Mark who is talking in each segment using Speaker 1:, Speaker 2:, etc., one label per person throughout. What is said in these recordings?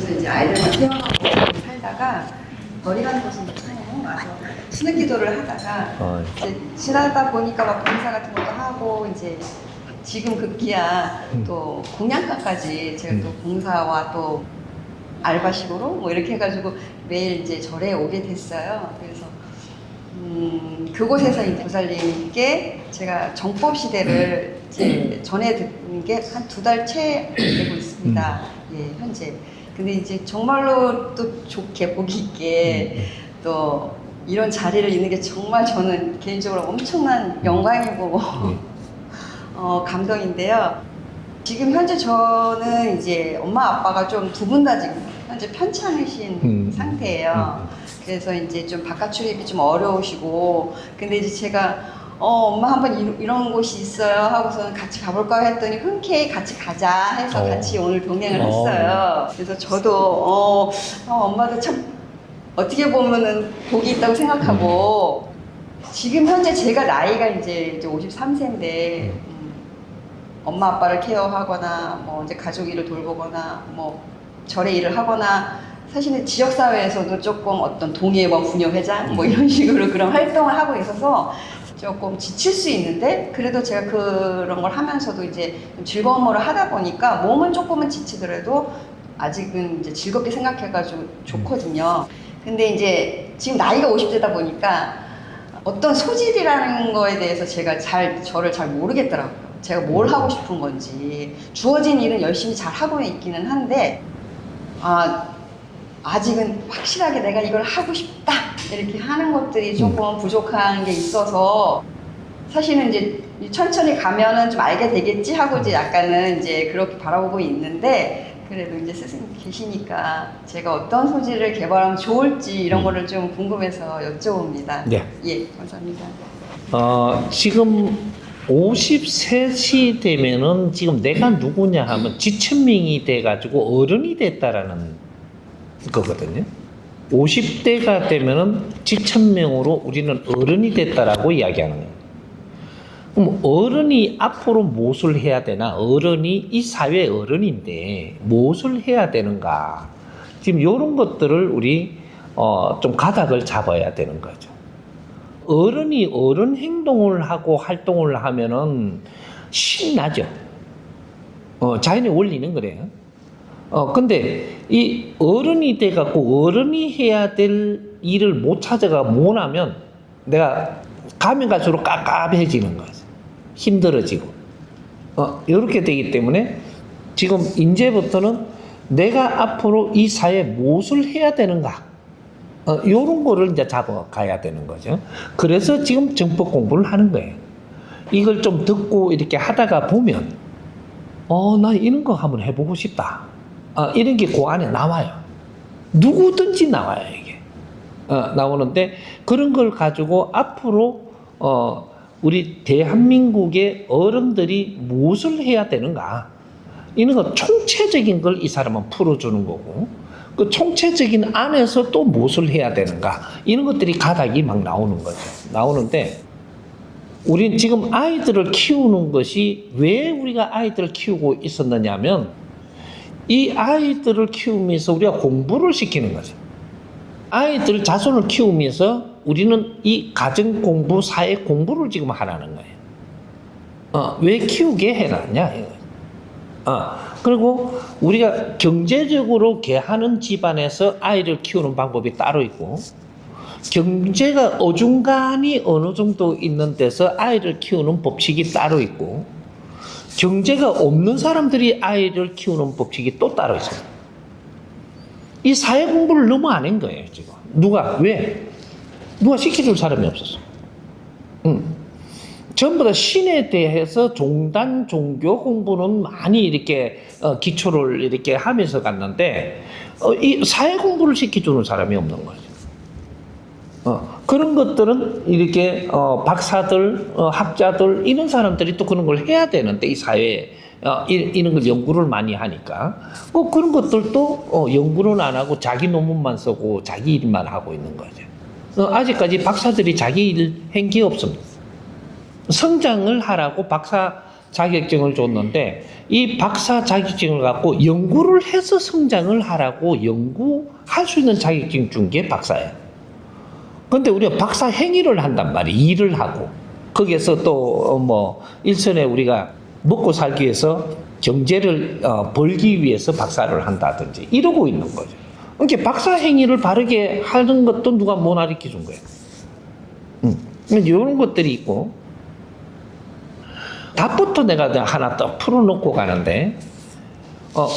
Speaker 1: 그래서 이제 아이들만 케어하고 살다가 거리 가는 곳은 처음 와서 신의 기도를 하다가 이제 지나다 보니까 막 봉사 같은 것도 하고 이제 지금 급기야 또 공양가까지 제가 또 봉사와 또 알바식으로 뭐 이렇게 해가지고 매일 이제 절에 오게 됐어요. 그래서 그곳에서 이제 보살님께 제가 정법 시대를 이제 전해 듣는 게 한 2달 채 되고 있습니다. 예, 현재. 근데 이제 정말로 또 좋게 보기 있게 또 이런 자리를 있는 게 정말 저는 개인적으로 엄청난 영광이고 감동인데요. 지금 현재 저는 이제 엄마 아빠가 좀 2분 다 지금 현재 편찮으신 상태예요. 그래서 이제 좀 바깥 출입이 좀 어려우시고, 근데 이제 제가 엄마 한번 이런 곳이 있어요 하고서는 같이 가볼까 했더니 흔쾌히 같이 가자 해서 같이 오늘 동행을 했어요. 그래서 저도 엄마도 참 어떻게 보면은 복이 있다고 생각하고, 지금 현재 제가 나이가 이제 53세인데 엄마 아빠를 케어하거나 뭐 이제 가족 일을 돌보거나 뭐 절의 일을 하거나, 사실은 지역사회에서도 조금 어떤 동예원 부녀회장 뭐 이런 식으로 그런 활동을 하고 있어서 조금 지칠 수 있는데, 그래도 제가 그런 걸 하면서도 이제 즐거운 거를 하다 보니까 몸은 조금은 지치더라도 아직은 이제 즐겁게 생각해가지고 좋거든요. 근데 이제 지금 나이가 50대다 보니까 어떤 소질이라는 거에 대해서 제가 저를 잘 모르겠더라고요. 제가 뭘 하고 싶은 건지. 주어진 일은 열심히 잘 하고 있기는 한데, 아직은 확실하게 내가 이걸 하고 싶다 이렇게 하는 것들이 조금 부족한 게 있어서, 사실은 이제 천천히 가면은 좀 알게 되겠지 하고 이제 약간은 이제 그렇게 바라보고 있는데, 그래도 이제 스승님 계시니까 제가 어떤 소질을 개발하면 좋을지 이런 거를 좀 궁금해서 여쭤봅니다.
Speaker 2: 네.
Speaker 1: 예, 감사합니다.
Speaker 2: 지금 53시 되면은 지금 내가 누구냐 하면 지천명이 돼가지고 어른이 됐다라는 거거든요. 50대가 되면은 지천명으로 우리는 어른이 됐다라고 이야기하는 거예요. 그럼 어른이 앞으로 무엇을 해야 되나? 어른이 이 사회의 어른인데 무엇을 해야 되는가? 지금 이런 것들을 우리 좀 가닥을 잡아야 되는 거죠. 어른이 어른 행동을 하고 활동을 하면은 신나죠. 자연의 원리는 그래요. 근데 이 어른이 돼갖고 어른이 해야 될 일을 못 찾아가 못 하면 내가 가면 갈수록 깝깝해지는 거죠. 힘들어지고. 이렇게 되기 때문에 지금 이제부터는 내가 앞으로 이 사회에 무엇을 해야 되는가? 요런 거를 이제 잡아가야 되는 거죠. 그래서 지금 정법 공부를 하는 거예요. 이걸 좀 듣고 이렇게 하다가 보면, 나 이런 거 한번 해보고 싶다. 이런 게 그 안에 나와요. 누구든지 나와요, 이게. 나오는데, 그런 걸 가지고 앞으로, 우리 대한민국의 어른들이 무엇을 해야 되는가. 이런 거 총체적인 걸 이 사람은 풀어주는 거고, 그 총체적인 안에서 또 무엇을 해야 되는가. 이런 것들이 가닥이 막 나오는 거죠. 나오는데, 우린 지금 아이들을 키우는 것이 왜 우리가 아이들을 키우고 있었느냐 하면, 이 아이들을 키우면서 우리가 공부를 시키는 거죠. 아이들 자손을 키우면서 우리는 이 가정 공부, 사회 공부를 지금 하라는 거예요. 왜 키우게 해놨냐? 그리고 우리가 경제적으로 개하는 집안에서 아이를 키우는 방법이 따로 있고, 경제가 어중간히 어느 정도 있는 데서 아이를 키우는 법칙이 따로 있고, 경제가 없는 사람들이 아이를 키우는 법칙이 또 따로 있어요. 이 사회 공부를 너무 안 한 거예요, 지금. 왜? 누가 시켜줄 사람이 없었어. 전부 다 신에 대해서 종단 종교 공부는 많이 이렇게 기초를 이렇게 하면서 갔는데, 이 사회 공부를 시켜주는 사람이 없는 거죠. 그런 것들은 이렇게 박사들, 학자들 이런 사람들이 또 그런 걸 해야 되는데, 이 사회에 이런 걸 연구를 많이 하니까 그런 것들도 연구는 안 하고 자기 논문만 쓰고 자기 일만 하고 있는 거죠. 아직까지 박사들이 자기 일 한 게 없습니다. 성장을 하라고 박사 자격증을 줬는데 이 박사 자격증을 갖고 연구를 해서 성장을 하라고 연구할 수 있는 자격증 준 게 박사예요. 근데 우리가 박사 행위를 한단 말이에요. 일을 하고. 거기에서 또 뭐 일선에 우리가 먹고 살기 위해서 경제를 벌기 위해서 박사를 한다든지 이러고 있는 거죠. 그러니까 박사 행위를 바르게 하는 것도 누가 못 가르쳐 준 거예요. 이런 것들이 있고, 답부터 내가 하나 더 풀어놓고 가는데,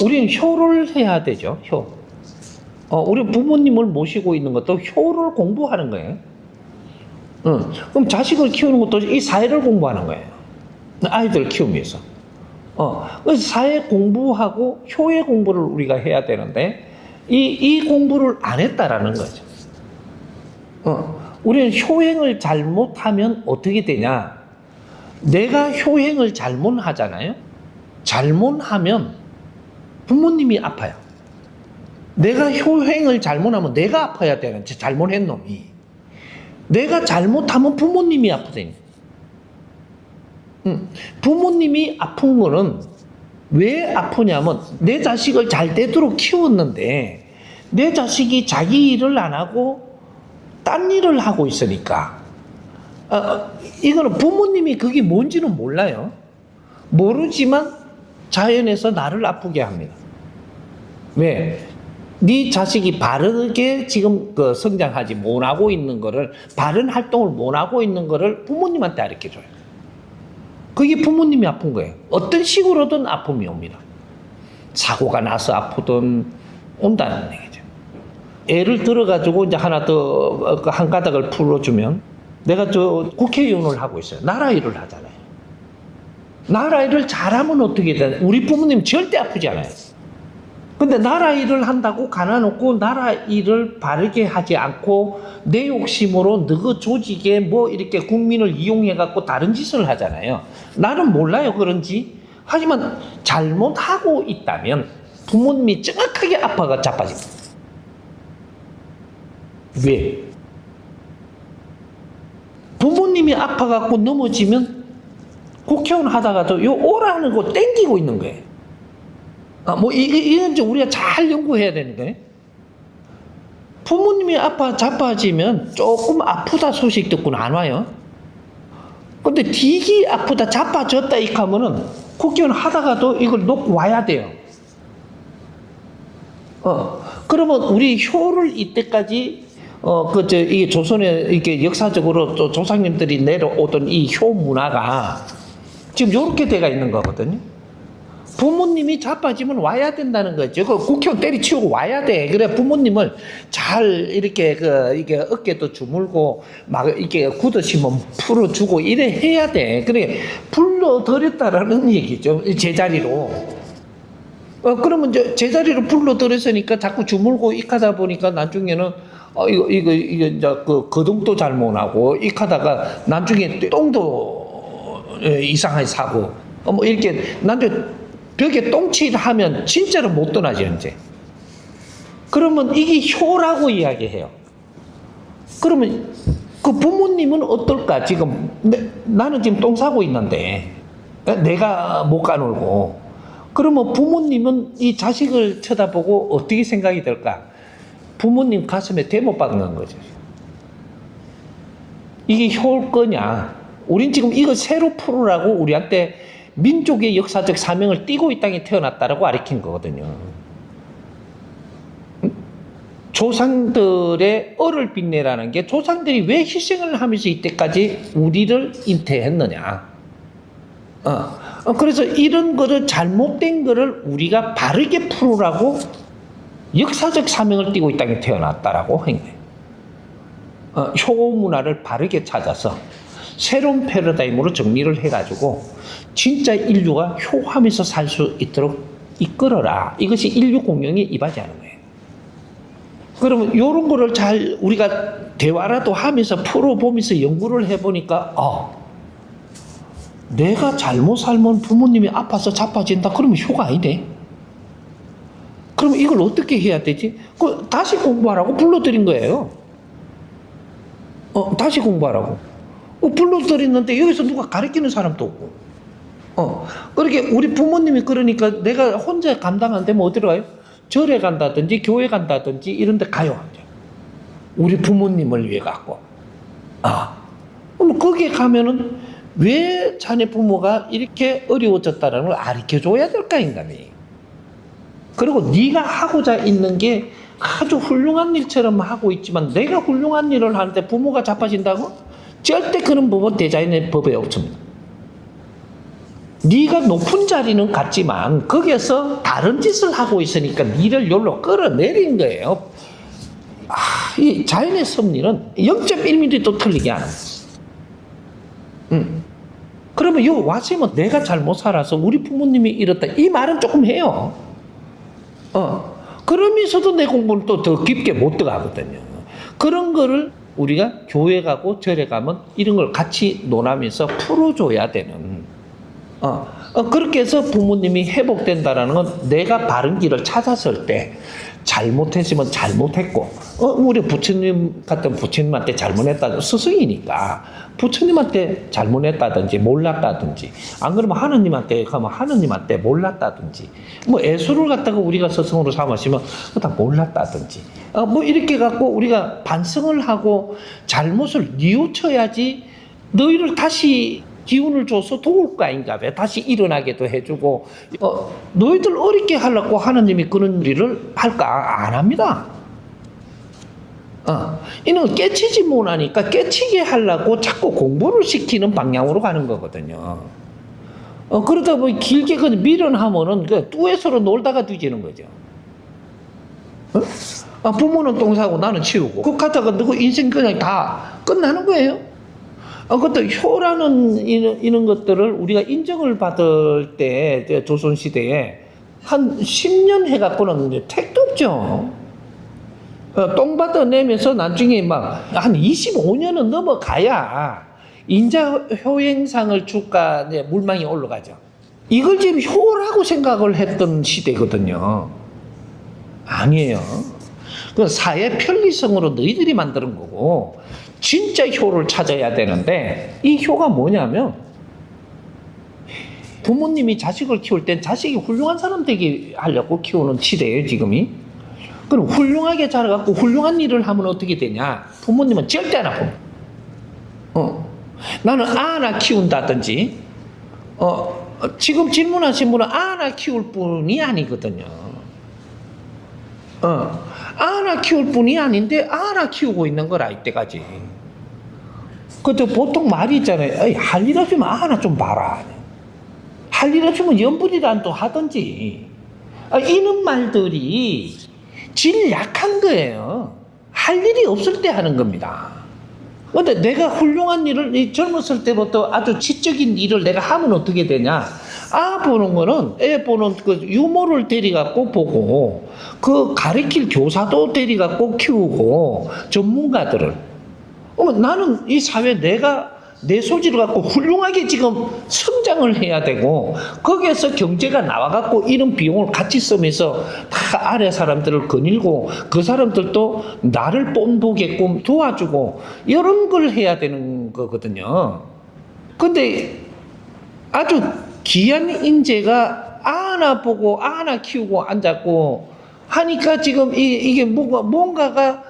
Speaker 2: 우리는 효를 해야 되죠. 효. 우리 부모님을 모시고 있는 것도 효를 공부하는 거예요. 그럼 자식을 키우는 것도 이 사회를 공부하는 거예요. 아이들 키우기 위해서. 그래서 사회 공부하고 효의 공부를 우리가 해야 되는데, 이 공부를 안 했다라는 거죠. 우리는 효행을 잘못하면 어떻게 되냐? 내가 효행을 잘못하잖아요. 잘못하면 부모님이 아파요. 내가 효행을 잘못하면 내가 아파야 되는, 잘못한 놈이. 내가 잘못하면 부모님이 아프다니. 부모님이 아픈 거는 왜 아프냐면 내 자식을 잘 되도록 키웠는데 내 자식이 자기 일을 안 하고 딴 일을 하고 있으니까. 이거는 부모님이 그게 뭔지는 몰라요. 모르지만 자연에서 나를 아프게 합니다. 왜? 네 자식이 바르게 지금 성장하지 못하고 있는 거를, 바른 활동을 못하고 있는 거를 부모님한테 가르쳐줘요. 그게 부모님이 아픈 거예요. 어떤 식으로든 아픔이 옵니다. 사고가 나서 아프든 온다는 얘기죠. 예를 들어가지고 이제 하나 더 한 가닥을 풀어주면, 내가 국회의원을 하고 있어요. 나라 일을 하잖아요. 나라 일을 잘하면 어떻게 되나? 우리 부모님 절대 아프지 않아요. 근데 나라 일을 한다고 가놔놓고 나라 일을 바르게 하지 않고 내 욕심으로 너그 조직에 뭐 이렇게 국민을 이용해갖고 다른 짓을 하잖아요. 나는 몰라요, 그런지. 하지만 잘못하고 있다면 부모님이 정확하게 아파가 자빠집니다. 왜? 부모님이 아파갖고 넘어지면 국회의원 하다가도 요 오라는 거 땡기고 있는 거예요. 이건 좀 우리가 잘 연구해야 되는 거예요. 부모님이 자빠지면 조금 아프다 소식 듣고는 안 와요. 근데 되게 아프다, 자빠졌다 이렇게 하면은 국회의원 하다가도 이걸 놓고 와야 돼요. 그러면 우리 효를 이때까지 이게 조선에 이게 역사적으로 또 조상님들이 내려오던 이 효 문화가 지금 이렇게 돼가 있는 거거든요. 부모님이 자빠지면 와야 된다는 거죠. 그 국회의원 때리치우고 와야 돼. 그래 부모님을 잘 이렇게 이게 어깨도 주물고 막 이렇게 굳으시면 풀어주고 이래 해야 돼. 그래 불러들였다라는 얘기죠. 제자리로. 그러면 제자리로 불러들였으니까 자꾸 주물고 익하다 보니까 나중에는 이거 이제 거동도 잘 못하고 익하다가 나중에 똥도 이상하게 사고 뭐 이렇게 나중에 벽에 똥칠하면 진짜로 못 떠나죠, 이제. 그러면 이게 효라고 이야기해요. 그러면 그 부모님은 어떨까? 지금 나는 지금 똥 싸고 있는데 내가 못 가놀고, 그러면 부모님은 이 자식을 쳐다보고 어떻게 생각이 들까? 부모님 가슴에 대못 박는 거죠. 이게 효일 거냐? 우린 지금 이거 새로 풀으라고 우리한테 민족의 역사적 사명을 띠고 이 땅에 태어났다라고 가르친 거거든요. 조상들의 얼을 빛내라는 게 조상들이 왜 희생을 하면서 이때까지 우리를 잉태했느냐. 그래서 이런 거를 잘못된 거를 우리가 바르게 풀으라고 역사적 사명을 띠고 이 땅에 태어났다라고 한 거예요. 효 문화를 바르게 찾아서 새로운 패러다임으로 정리를 해가지고 진짜 인류가 효하면서 살 수 있도록 이끌어라. 이것이 인류 공영에 이바지하는 거예요. 그러면 이런 거를 잘 우리가 대화라도 하면서 풀어보면서 연구를 해보니까 내가 잘못 살면 부모님이 아파서 자빠진다. 그러면 효가 아니네. 그럼 이걸 어떻게 해야 되지? 다시 공부하라고 불러들인 거예요. 다시 공부하라고. 불러들였는데 여기서 누가 가르치는 사람도 없고. 그렇게 우리 부모님이 그러니까 내가 혼자 감당 안 되면 어디로 가요? 절에 간다든지 교회 간다든지 이런 데 가요. 우리 부모님을 위해 갖고. 그럼 거기에 가면은 왜 자네 부모가 이렇게 어려워졌다라는 걸 가르쳐줘야 될까, 인간이. 그리고 네가 하고자 있는 게 아주 훌륭한 일처럼 하고 있지만 내가 훌륭한 일을 하는데 부모가 자빠진다고? 절대 그런 법은 대자연의 법에 없습니다. 네가 높은 자리는 갔지만 거기에서 다른 짓을 하고 있으니까 니를 여기로 끌어내린 거예요. 이 자연의 섭리는 0.1mm도 틀리게 안 합니다. 그러면 요 와시면 내가 잘못 살아서 우리 부모님이 이렇다 이 말은 조금 해요. 그러면서도 내 공부는 또 더 깊게 못 들어가거든요. 그런 거를 우리가 교회 가고 절에 가면 이런 걸 같이 논하면서 풀어줘야 되는. 그렇게 해서 부모님이 회복된다라는 건 내가 바른 길을 찾았을 때 잘못했으면 잘못했고, 우리 부처님 같은 부처님한테 잘못했다, 스승이니까 부처님한테 잘못했다든지 몰랐다든지, 안 그러면 하느님한테 가면 하느님한테 몰랐다든지, 뭐 예수를 갖다가 우리가 스승으로 삼으시면 다 몰랐다든지, 뭐 이렇게 갖고 우리가 반성을 하고 잘못을 뉘우쳐야지 너희를 다시 기운을 줘서 도울 거 아닌가 봐. 다시 일어나게도 해주고, 너희들 어렵게 하려고 하느님이 그런 일을 할까? 안 합니다. 이는 깨치지 못하니까 깨치게 하려고 자꾸 공부를 시키는 방향으로 가는 거거든요. 그러다 보니 길게 그 미련하면은 그 뚜에서로 놀다가 뒤지는 거죠. 부모는 똥 싸고 나는 치우고, 그 가다가 너그 인생 그냥 다 끝나는 거예요. 그것도 효라는 이런 것들을 우리가 인정을 받을 때 조선시대에 한 10년 해갖고는 택도 없죠. 똥 받아내면서 나중에 막 한 25년은 넘어가야 인자 효행상을 줄까 물망이 올라가죠. 이걸 지금 효라고 생각을 했던 시대거든요. 아니에요. 그 사회 편리성으로 너희들이 만드는 거고, 진짜 효를 찾아야 되는데, 이 효가 뭐냐면 부모님이 자식을 키울 땐 자식이 훌륭한 사람 되게 하려고 키우는 시대예요, 지금이. 그럼 훌륭하게 자라갖고 훌륭한 일을 하면 어떻게 되냐? 부모님은 절대 안 아픕니다. 나는 하나 키운다든지, 지금 질문하신 분은 하나 키울 뿐이 아니거든요. 하나 키울 뿐이 아닌데 하나 키우고 있는 거라 이때까지. 그때 보통 말이 있잖아요. 할 일 없으면 하나 좀 봐라. 할 일 없으면 연불이라도 하든지. 이런 말들이 질 약한 거예요. 할 일이 없을 때 하는 겁니다. 근데 내가 훌륭한 일을 젊었을 때부터 아주 지적인 일을 내가 하면 어떻게 되냐? 보는 거는 애 보는 그 유머를 데려갖고 보고, 그 가르칠 교사도 데려갖고 키우고, 전문가들을. 나는 이 사회 내가 내 소질을 갖고 훌륭하게 지금 성장을 해야 되고, 거기에서 경제가 나와갖고 이런 비용을 같이 쓰면서 다 아래 사람들을 거닐고, 그 사람들도 나를 본보게끔 도와주고, 이런 걸 해야 되는 거거든요. 근데 아주 귀한 인재가 하나 보고 하나 키우고 앉았고 하니까 지금 이게 뭔가가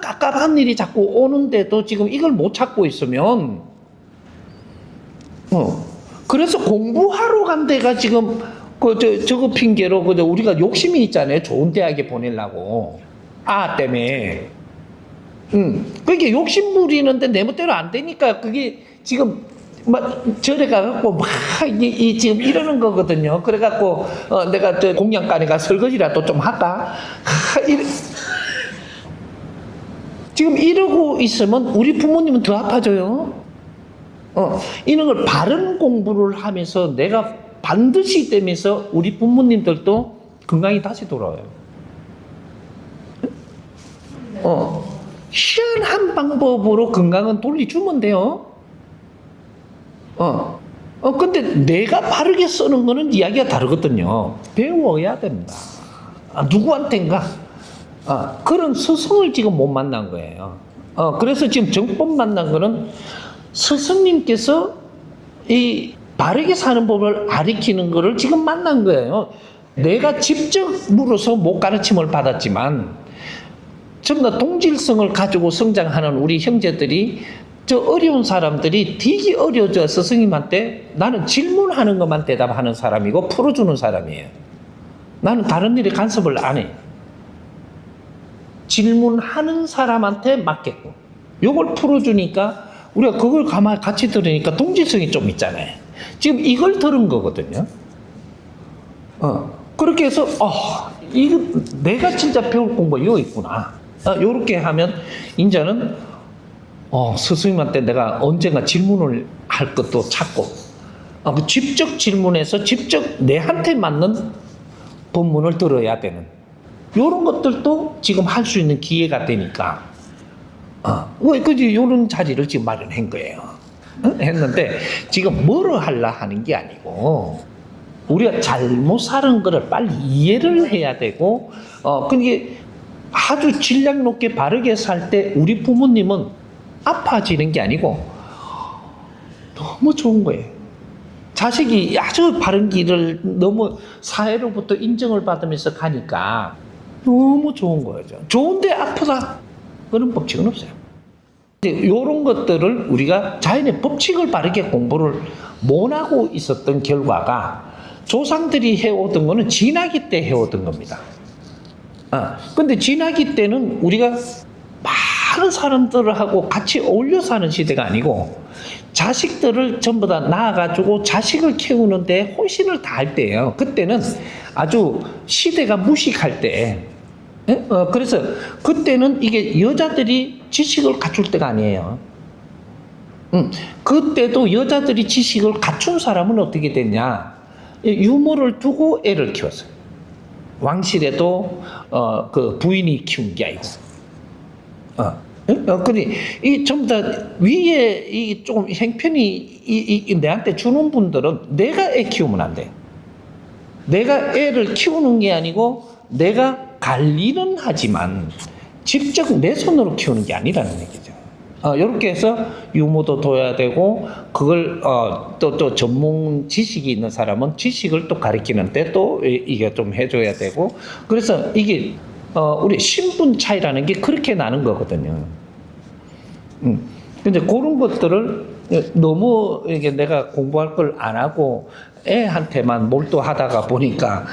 Speaker 2: 깝깝한 일이 자꾸 오는데도 지금 이걸 못 찾고 있으면, 그래서 공부하러 간 데가 지금 저거 핑계로 우리가 욕심이 있잖아요. 좋은 대학에 보내려고. 때문에. 그게 욕심 부리는데 내 멋대로 안 되니까 그게 지금 절에 가갖고 지금 이러는 거거든요. 그래갖고 내가 공양간에 가 설거지라도 좀 할까? 지금 이러고 있으면 우리 부모님은 더 아파져요. 이런 걸 바른 공부를 하면서 내가 반드시 되면서 우리 부모님들도 건강이 다시 돌아와요. 희한한 방법으로 건강은 돌려주면 돼요. 근데 내가 바르게 쓰는 거는 이야기가 다르거든요. 배워야 된다. 누구한텐가? 그런 스승을 지금 못 만난 거예요. 그래서 지금 정법 만난 거는 스승님께서 이 바르게 사는 법을 가르치는 거를 지금 만난 거예요. 내가 직접 물어서 못 가르침을 받았지만 전부 다 동질성을 가지고 성장하는 우리 형제들이 저 어려운 사람들이 되게 어려워져 스승님한테 나는 질문하는 것만 대답하는 사람이고 풀어주는 사람이에요. 나는 다른 일에 간섭을 안 해. 질문하는 사람한테 맡겠고 요걸 풀어주니까 우리가 그걸 가만히 같이 들으니까 동질성이 좀 있잖아요. 지금 이걸 들은 거거든요. 그렇게 해서 이거 내가 진짜 배울 공부가 이거 있구나. 요렇게 하면 이제는 스승님한테 내가 언젠가 질문을 할 것도 찾고 그 직접 질문해서 직접 내한테 맞는 본문을 들어야 되는 요런 것들도 지금 할 수 있는 기회가 되니까 그지 요런 자리를 지금 마련한 거예요. 했는데 지금 뭐를 하려 하는 게 아니고 우리가 잘못 사는 거를 빨리 이해를 해야 되고 그게 아주 질량 높게 바르게 살 때 우리 부모님은 아파지는 게 아니고 너무 좋은 거예요. 자식이 아주 바른 길을 너무 사회로부터 인정을 받으면서 가니까 너무 좋은 거죠. 좋은데 아프다 그런 법칙은 없어요. 이런 것들을 우리가 자연의 법칙을 바르게 공부를 못하고 있었던 결과가 조상들이 해오던 거는 진화기 때 해오던 겁니다. 근데 진화기 때는 우리가 많은 사람들하고 같이 어울려 사는 시대가 아니고 자식들을 전부 다 낳아가지고 자식을 키우는데 혼신을 다할 때예요. 그때는 아주 시대가 무식할 때. 그래서 그때는 이게 여자들이 지식을 갖출 때가 아니에요. 그때도 여자들이 지식을 갖춘 사람은 어떻게 됐냐? 유모를 두고 애를 키웠어요. 왕실에도 그 부인이 키운 게 아니고. 근데 이 전부 다 위에 이 조금 행편이 내한테 주는 분들은 내가 애 키우면 안 돼. 내가 애를 키우는 게 아니고 내가 관리는 하지만 직접 내 손으로 키우는 게 아니라는 얘기죠. 이렇게 해서 유모도 둬야 되고 그걸 또 전문 지식이 있는 사람은 지식을 또 가르치는데 또 이게 좀 해줘야 되고 그래서 이게 우리 신분 차이라는 게 그렇게 나는 거거든요. 근데 그런 것들을 너무 이게 내가 공부할 걸 안 하고 애한테만 몰두하다가 보니까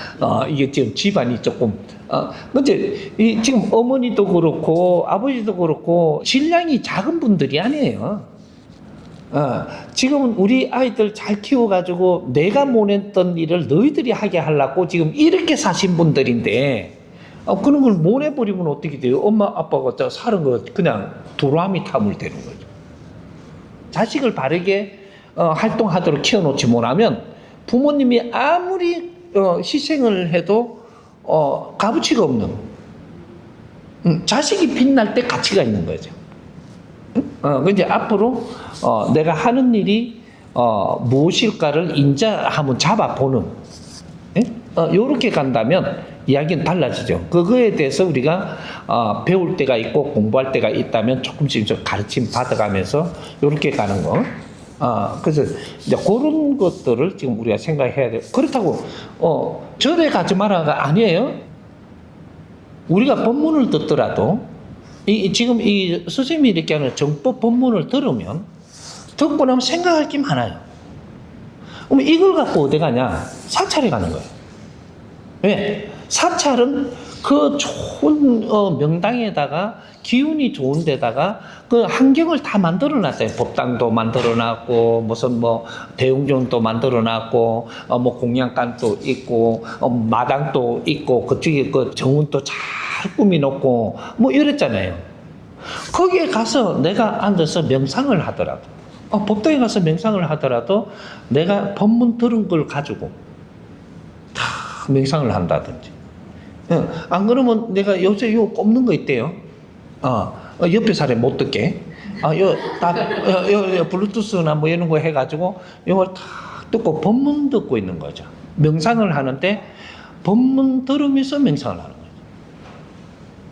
Speaker 2: 이게 지금 집안이 조금 근데 지금 어머니도 그렇고 아버지도 그렇고 질량이 작은 분들이 아니에요. 지금은 우리 아이들 잘 키워가지고 내가 못했던 일을 너희들이 하게 하려고 지금 이렇게 사신 분들인데 그런 걸 못 해버리면 어떻게 돼요? 엄마 아빠가 사는 거 그냥 도라미 탐을 되는 거죠. 자식을 바르게 활동하도록 키워놓지 못하면 부모님이 아무리 희생을 해도 값어치가 없는 자식이 빛날 때 가치가 있는 거죠. 이제 앞으로 내가 하는 일이 무엇일까를 한번 잡아보는 요렇게 간다면 이야기는 달라지죠. 그거에 대해서 우리가 배울 때가 있고 공부할 때가 있다면 조금씩 좀 가르침 받아가면서 요렇게 가는 거. 그래서 이제 그런 것들을 지금 우리가 생각해야 돼요. 그렇다고 절에 가지 마라가 아니에요. 우리가 법문을 듣더라도 지금 이 선생님이 이렇게 하는 정법 법문을 들으면 듣고 나면 생각할 게 많아요. 그럼 이걸 갖고 어디 가냐? 사찰에 가는 거예요. 왜? 사찰은 그 좋은 명당에다가 기운이 좋은 데다가 그 환경을 다 만들어 놨어요. 법당도 만들어 놨고 무슨 뭐 대웅전도 만들어 놨고 뭐 공양간도 있고 마당도 있고 그쪽에 그 정원도 잘 꾸미 놓고 뭐 이랬잖아요. 거기에 가서 내가 앉아서 명상을 하더라도 법당에 가서 명상을 하더라도 내가 법문 들은 걸 가지고 다 명상을 한다든지 안 그러면 내가 요새 요 꼽는 거 있대요. 옆에 사람 못 듣게. 요 블루투스나 뭐 이런 거 해가지고 요걸 다 듣고 법문 듣고 있는 거죠. 명상을 하는데 법문 들으면서 명상을 하는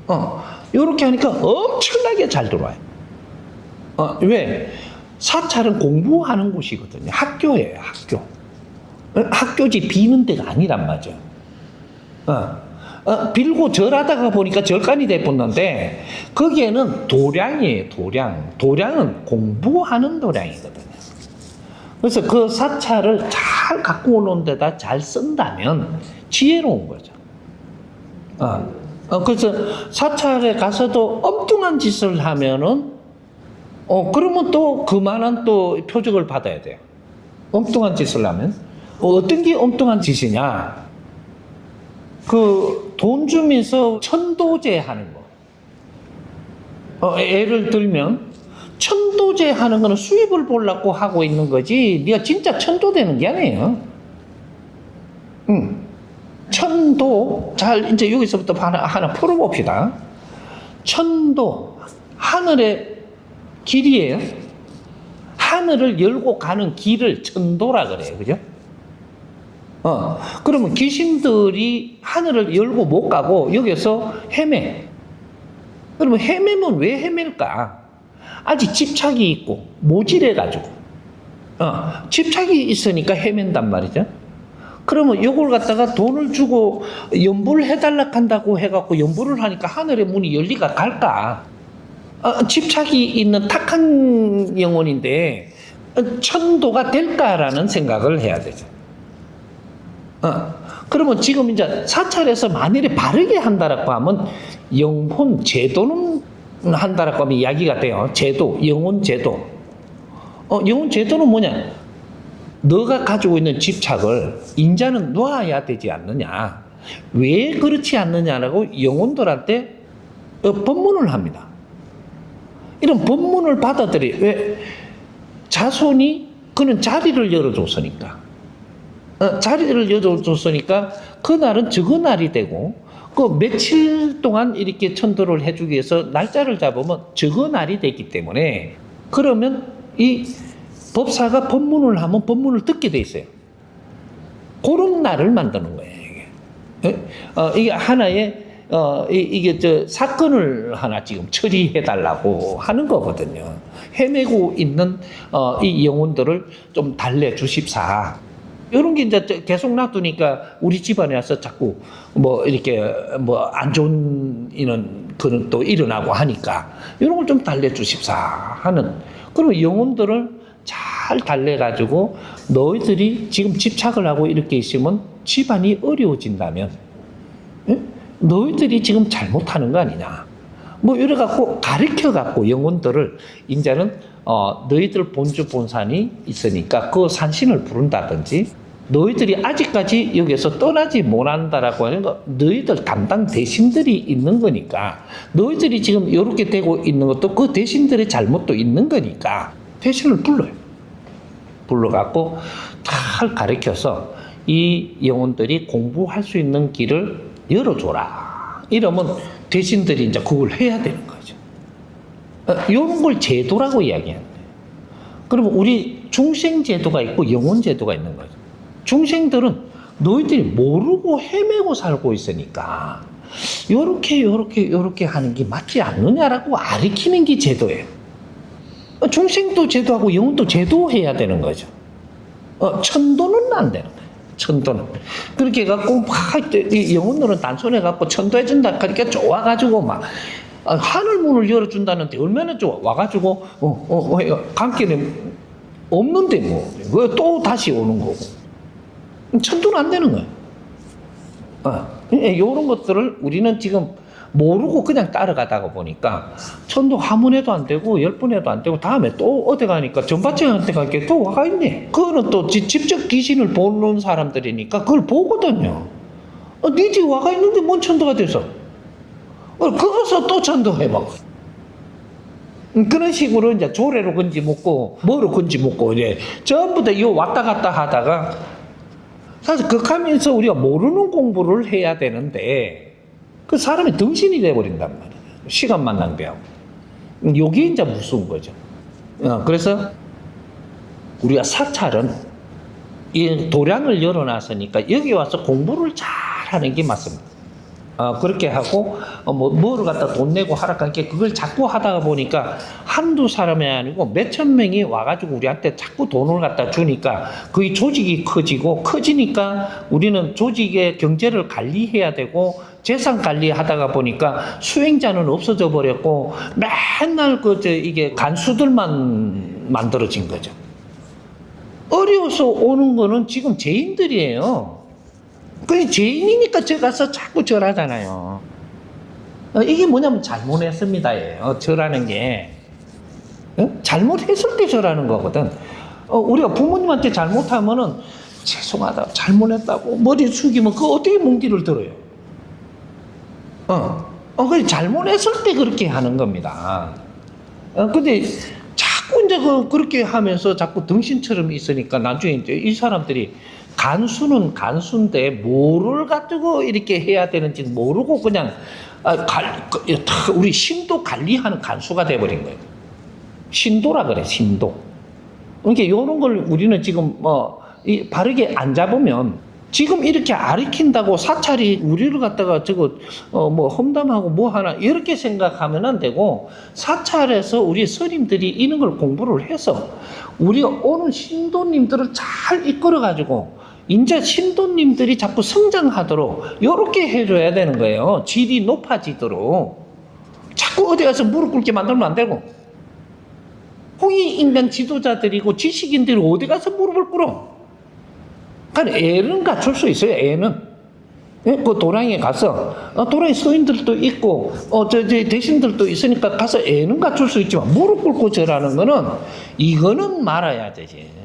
Speaker 2: 거죠. 요렇게 하니까 엄청나게 잘 들어와요. 왜? 사찰은 공부하는 곳이거든요. 학교예요, 학교. 학교지 비는 데가 아니란 말이죠. 빌고 절하다가 보니까 절간이 돼버렸는데 거기에는 도량이에요. 도량은 공부하는 도량이거든요. 그래서 그 사찰을 잘 갖고 오는 데다 잘 쓴다면 지혜로운 거죠. 그래서 사찰에 가서도 엉뚱한 짓을 하면은 그러면 또 그만한 또 표적을 받아야 돼요. 엉뚱한 짓을 하면 어떤 게 엉뚱한 짓이냐? 그 돈 주면서 천도제 하는 거. 예를 들면 천도제 하는 거는 수입을 보려고 하고 있는 거지. 네가 진짜 천도 되는 게 아니에요. 천도 잘 이제 여기서부터 하나 풀어봅시다. 천도 하늘의 길이에요. 하늘을 열고 가는 길을 천도라 그래요. 그죠? 그러면 귀신들이 하늘을 열고 못 가고 여기서 헤매. 그러면 헤매면 왜 헤맬까? 아직 집착이 있고 모질해가지고. 집착이 있으니까 헤맨단 말이죠. 그러면 이걸 갖다가 돈을 주고 연부를 해달라 한다고 해갖고 연부를 하니까 하늘의 문이 열리가 갈까? 집착이 있는 탁한 영혼인데 천도가 될까라는 생각을 해야 되죠. 그러면 지금 이제 사찰에서 만일에 바르게 한다라고 하면 영혼 제도는 한다라고 하면 이야기가 돼요. 제도, 영혼 제도. 영혼 제도는 뭐냐? 너가 가지고 있는 집착을 인자는 놔야 되지 않느냐? 왜 그렇지 않느냐라고 영혼들한테 법문을 합니다. 이런 법문을 받아들이 왜? 자손이 그는 자리를 열어줬으니까. 자리를 열어줬으니까 그날은 적어날이 되고 그 며칠 동안 이렇게 천도를 해주기 위해서 날짜를 잡으면 적어날이 되기 때문에 그러면 이 법사가 법문을 하면 법문을 듣게 돼 있어요. 그런 날을 만드는 거예요. 이게, 이게 하나의 이게 사건을 하나 지금 처리해 달라고 하는 거거든요. 헤매고 있는 이 영혼들을 좀 달래 주십사. 이런 게 이제 계속 놔두니까 우리 집안에 와서 자꾸 뭐 이렇게 뭐 안 좋은 그런 또 일어나고 하니까 이런 걸 좀 달래 주십사 하는. 그러면 영혼들을 잘 달래가지고 너희들이 지금 집착을 하고 이렇게 있으면 집안이 어려워진다면 너희들이 지금 잘못하는 거 아니냐. 뭐 이래갖고 가르쳐갖고 영혼들을 이제는 너희들 본주 본산이 있으니까 그 산신을 부른다든지 너희들이 아직까지 여기서 떠나지 못한다라고 하는 거 너희들 담당 대신들이 있는 거니까 너희들이 지금 이렇게 되고 있는 것도 그 대신들의 잘못도 있는 거니까 대신을 불러요. 불러갖고 잘 가르쳐서 이 영혼들이 공부할 수 있는 길을 열어줘라. 이러면 대신들이 이제 그걸 해야 되는 거죠. 이런 걸 제도라고 이야기하는 거예요. 그러면 우리 중생제도가 있고 영혼제도가 있는 거죠. 중생들은 너희들이 모르고 헤매고 살고 있으니까 요렇게 하는 게 맞지 않느냐라고 가르치는 게 제도예요. 중생도 제도하고 영혼도 제도해야 되는 거죠. 천도는 안 되는 거예요. 천도는. 그렇게 해갖고 막 영혼들은 단순해갖고 천도해준다 그러니까 좋아가지고 막 하늘문을 열어준다는데 얼마나 좋아. 와가지고 관계는 없는데 뭐 왜 또 다시 오는 거고. 천도는 안 되는 거예요. 이런 것들을 우리는 지금 모르고 그냥 따라가다가 보니까 천도 한 번 해도 안 되고 10번 해도 안 되고 다음에 또 어디 가니까 전밭장한테 갈게 또 와가 있네. 그거는 또 직접 귀신을 보는 사람들이니까 그걸 보거든요. 네 집 와가 있는데 뭔 천도가 돼서 그거서 또 천도해 막. 그런 식으로 이제 조례로 건지 묻고 뭐로 건지 묻고 이제 전부 다 요 왔다 갔다 하다가 사실 극하면서 우리가 모르는 공부를 해야 되는데 그 사람이 덩신이 돼버린단 말이에요. 시간만 낭비하고. 요게 이제 무서운 거죠. 그래서 우리가 사찰은 이 도량을 열어놨으니까 여기 와서 공부를 잘 하는 게 맞습니다. 그렇게 하고 뭐를 갖다 돈 내고 하락한 게 그걸 자꾸 하다가 보니까 한두 사람이 아니고 몇천 명이 와가지고 우리한테 자꾸 돈을 갖다 주니까 그의 조직이 커지니까 우리는 조직의 경제를 관리해야 되고 재산 관리하다가 보니까 수행자는 없어져 버렸고 맨날 이게 간수들만 만들어진 거죠. 어려워서 오는 거는 지금 죄인들이에요. 그 죄인이니까 저 가서 자꾸 절하잖아요. 이게 뭐냐면 잘못했습니다예요. 절하는 게 잘못했을 때 절하는 거거든. 우리가 부모님한테 잘못하면은 죄송하다, 잘못했다고 머리 숙이면 그 어떻게 뭉디를 들어요? 그 잘못했을 때 그렇게 하는 겁니다. 근데 자꾸 이제 그렇게 하면서 자꾸 등신처럼 있으니까 나중에 이제 이 사람들이 간수는 간수인데 뭐를 가지고 이렇게 해야 되는지 모르고 그냥 우리 신도 관리하는 간수가 돼버린 거예요. 신도라 그래, 신도. 그러니까 이런 걸 우리는 지금 바르게 안 잡으면 지금 이렇게 아리킨다고 사찰이 우리를 갖다가 험담하고 뭐 하나 이렇게 생각하면 안 되고 사찰에서 우리 스님들이 이런 걸 공부를 해서 우리가 오는 신도님들을 잘 이끌어 가지고 이제 신도님들이 자꾸 성장하도록 이렇게 해줘야 되는 거예요. 질이 높아지도록. 자꾸 어디 가서 무릎 꿇게 만들면 안 되고. 홍익인간 지도자들이고 지식인들이 어디 가서 무릎을 꿇어. 그러니까 애는 갖출 수 있어요. 애는. 그 도량에 가서 도량에 스님들도 있고 대신들도 있으니까 가서 애는 갖출 수 있지만 무릎 꿇고 절하는 거는 이거는 말아야 되지.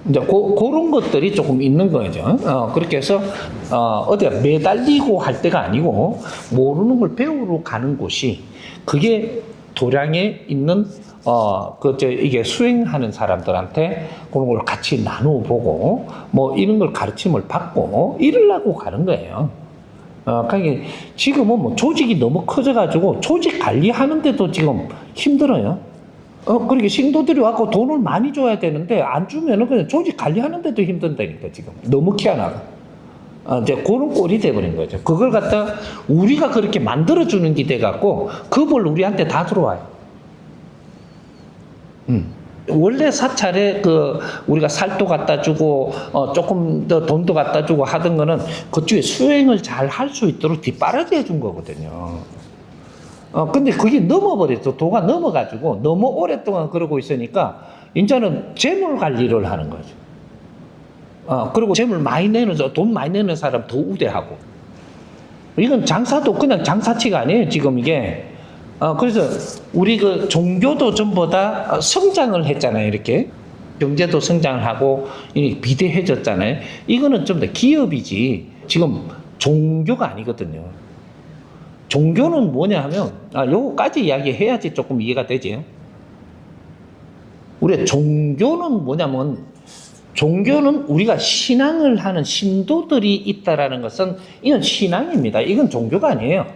Speaker 2: 이제 그런 것들이 조금 있는 거죠. 그렇게 해서 어디가 매달리고 할 때가 아니고 모르는 걸 배우러 가는 곳이 그게 도량에 있는 이게 수행하는 사람들한테 그런 걸 같이 나누어 보고 뭐 이런 걸 가르침을 받고 이러려고 가는 거예요. 그러니까 지금은 뭐 조직이 너무 커져가지고 조직 관리하는데도 지금 힘들어요. 그렇게 신도들이 와서 돈을 많이 줘야 되는데 안 주면은 그냥 조직 관리하는데도 힘든다니까 지금 너무 희한하고 이제 그런 꼴이 돼버린 거죠. 그걸 갖다 우리가 그렇게 만들어주는 게 돼갖고 그 벌 우리한테 다 들어와요. 원래 사찰에 우리가 살도 갖다 주고 조금 더 돈도 갖다 주고 하던 거는 그쪽에 수행을 잘 할 수 있도록 뒷바라지 해준 거거든요. 근데 그게 넘어버렸어. 도가 넘어가지고 너무 오랫동안 그러고 있으니까 이제는 재물 관리를 하는 거죠. 그리고 재물 많이 내는 돈 많이 내는 사람 더 우대하고. 이건 장사도 그냥 장사치가 아니에요. 지금 이게. 그래서 우리 그 종교도 전부 다 성장을 했잖아요. 이렇게 경제도 성장을 하고 비대해졌잖아요. 이거는 좀 더 기업이지 지금 종교가 아니거든요. 종교는 뭐냐 하면 요거까지 이야기해야지 조금 이해가 되지. 우리 종교는 뭐냐면 종교는 우리가 신앙을 하는 신도들이 있다라는 것은 이건 신앙입니다. 이건 종교가 아니에요.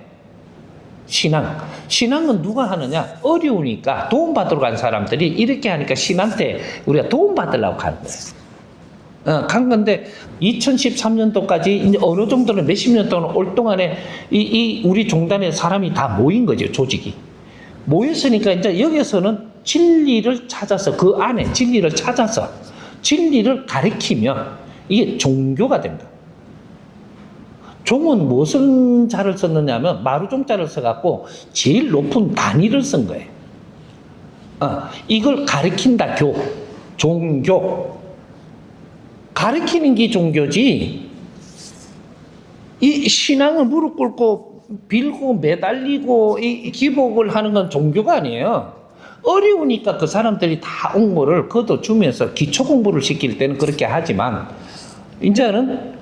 Speaker 2: 신앙은 누가 하느냐? 어려우니까 도움받으러 간 사람들이 이렇게 하니까 신한테 우리가 도움받으려고 가는 거예요. 간 건데 2013년도까지 이제 어느 정도는 몇십 년 동안 올 동안에 이 우리 종단에 사람이 다 모인 거죠. 조직이 모였으니까 이제 여기서는 진리를 찾아서 그 안에 진리를 찾아서 진리를 가리키면 이게 종교가 됩니다. 종은 무슨 자를 썼느냐면 마루종자를 써갖고 제일 높은 단위를 쓴 거예요. 이걸 가리킨다. 종교. 가리키는 게 종교지. 이 신앙을 무릎 꿇고 빌고 매달리고 이 기복을 하는 건 종교가 아니에요. 어려우니까 그 사람들이 다 온 거를 걷어주면서 기초 공부를 시킬 때는 그렇게 하지만 이제는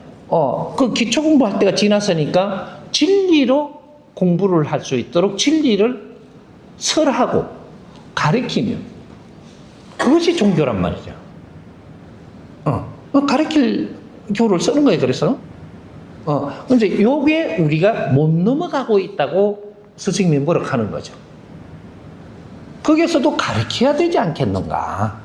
Speaker 2: 그 기초 공부할 때가 지났으니까 진리로 공부를 할 수 있도록 진리를 설하고 가르치면 그것이 종교란 말이죠. 가르칠 교를 쓰는 거예요. 그래서 이제 요게 우리가 못 넘어가고 있다고 스승님이 뭐라고 하는 거죠. 거기에서도 가르쳐야 되지 않겠는가.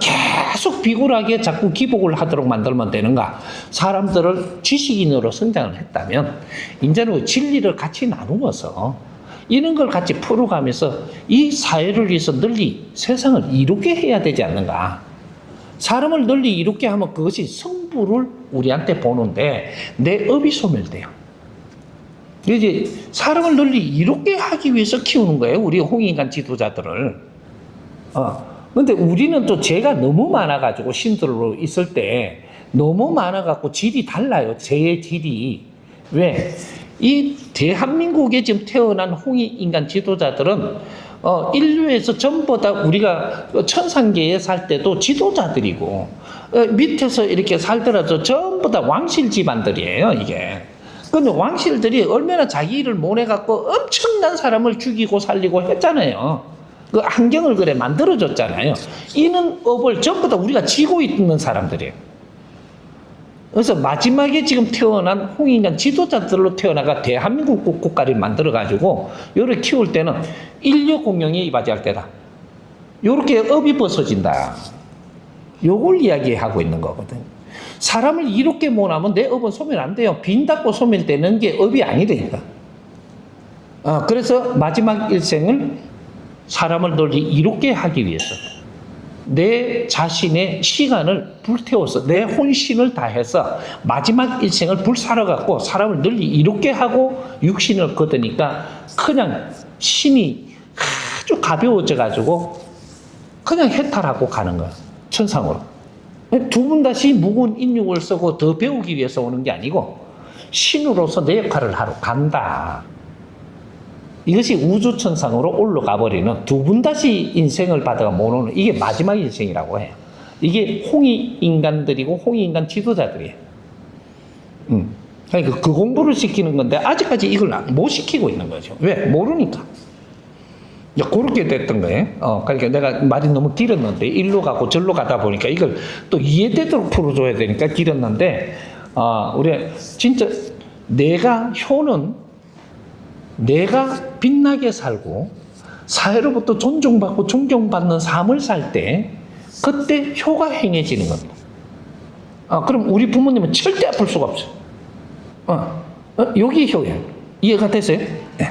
Speaker 2: 계속 비굴하게 자꾸 기복을 하도록 만들면 되는가? 사람들을 지식인으로 성장을 했다면 이제는 진리를 같이 나누어서 이런 걸 같이 풀어가면서 이 사회를 위해서 널리 세상을 이롭게 해야 되지 않는가? 사람을 널리 이롭게 하면 그것이 성부를 우리한테 보는데 내 업이 소멸돼요. 이제 사람을 널리 이롭게 하기 위해서 키우는 거예요. 우리 홍익인간 지도자들을. 근데 우리는 또 죄가 너무 많아가지고 신들로 있을 때 너무 많아갖고 질이 달라요. 죄의 질이. 왜? 이 대한민국에 지금 태어난 홍익인간 지도자들은 인류에서 전부 다 우리가 천상계에 살 때도 지도자들이고 밑에서 이렇게 살더라도 전부 다 왕실 집안들이에요. 이게. 근데 왕실들이 얼마나 자기 일을 못해갖고 엄청난 사람을 죽이고 살리고 했잖아요. 그 환경을 그래 만들어줬잖아요. 이는 업을 전부 다 우리가 지고 있는 사람들이에요. 그래서 마지막에 지금 태어난 홍익인간 지도자들로 태어나가 대한민국 국가를 만들어가지고 요를 키울 때는 인류 공영에 이바지할 때다. 요렇게 업이 벗어진다. 요걸 이야기하고 있는 거거든. 사람을 이롭게 못하면 내 업은 소멸 안 돼요. 빈 닫고 소멸되는 게 업이 아니되니까. 그래서 마지막 일생을 사람을 널리 이롭게 하기 위해서 내 자신의 시간을 불태워서 내 혼신을 다해서 마지막 일생을 불살아갖고 사람을 널리 이롭게 하고 육신을 거두니까 그냥 신이 아주 가벼워져가지고 그냥 해탈하고 가는 거야. 천상으로. 두 분 다시 묵은 인육을 쓰고 더 배우기 위해서 오는 게 아니고 신으로서 내 역할을 하러 간다. 이것이 우주천상으로 올라가 버리는 두 분 다시 인생을 받아가 못 오는 이게 마지막 인생이라고 해요. 이게 홍익인간들이고 홍익인간 지도자들이에요. 그러니까 그 공부를 시키는 건데 아직까지 이걸 못 시키고 있는 거죠. 왜? 모르니까. 그렇게 됐던 거예요. 그러니까 내가 말이 너무 길었는데 일로 가고 절로 가다 보니까 이걸 또 이해되도록 풀어줘야 되니까 길었는데 우리 진짜 효는 내가 빛나게 살고 사회로부터 존중받고 존경받는 삶을 살 때 그때 효가 행해지는 겁니다. 그럼 우리 부모님은 절대 아플 수가 없어요. 여기 효예요. 이해가 되세요? 네.